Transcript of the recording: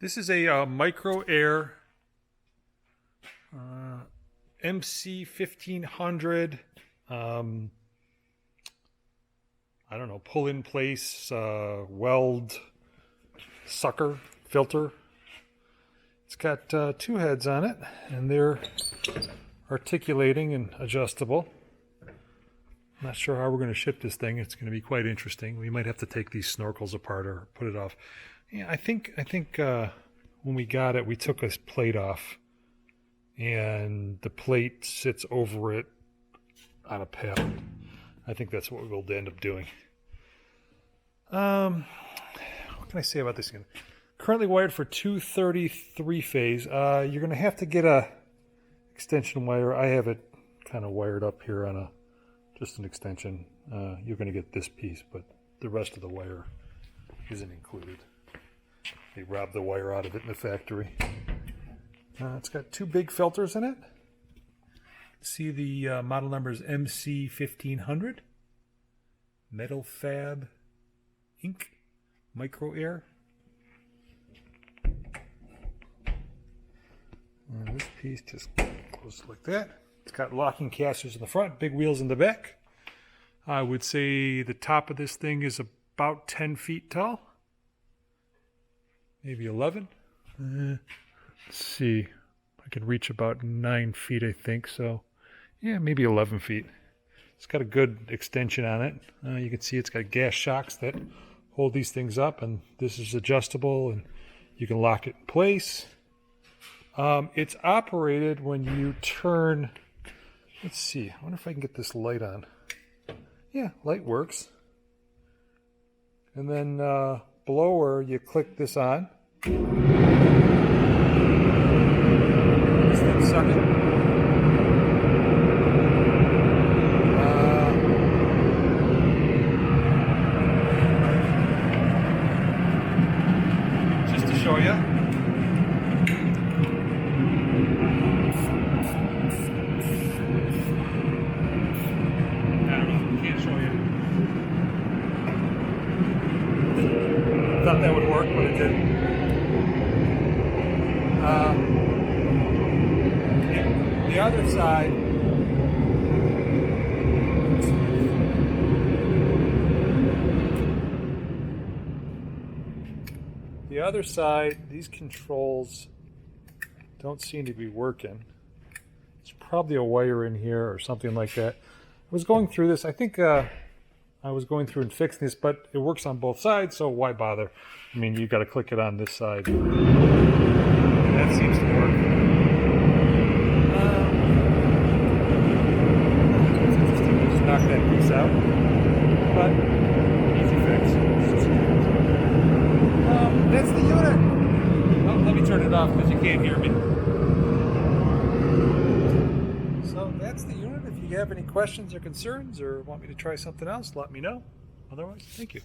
This is a micro air MC1500. I don't know, pull in place weld sucker filter. It's got two heads on it, and they're articulating and adjustable. I'm not sure how we're going to ship this thing. It's going to be quite interesting. We might have to take these snorkels apart or put it off. Yeah, I think when we got it, we took a plate off, and the plate sits over it on a pallet. I think that's what we'll end up doing. What can I say about this again? Currently wired for 233 phase. You're going to have to get a extension wire. I have it kind of wired up here on just an extension. You're going to get this piece, but the rest of the wire isn't included. They robbed the wire out of it in the factory. It's got two big filters in it. See, the model number is MC1500. Metal-Fab ink micro air. And this piece just goes like that. It's got locking casters in the front, big wheels in the back. I would say the top of this thing is about 10 feet tall. Maybe 11. Let's see. I can reach about 9 feet, I think. So, yeah, maybe 11 feet. It's got a good extension on it. You can see it's got gas shocks that hold these things up, and this is adjustable, and you can lock it in place. It's operated when you turn. Let's see. I wonder if I can get this light on. Yeah, light works. And then blower, you click this on. This thing's sucking. Just to show you. Thought that would work, but it didn't. The other side, these controls don't seem to be working. It's probably a wire in here or something like that. I was going through this. I think I was going through and fixing this, but it works on both sides, so why bother? I mean, you've got to click it on this side. That seems to work. Just knock that piece out. But, easy fix. That's the unit. Oh, let me turn it off because you can't hear me. So that's the unit. If you have any questions or concerns or want me to try something else, let me know. Otherwise, thank you.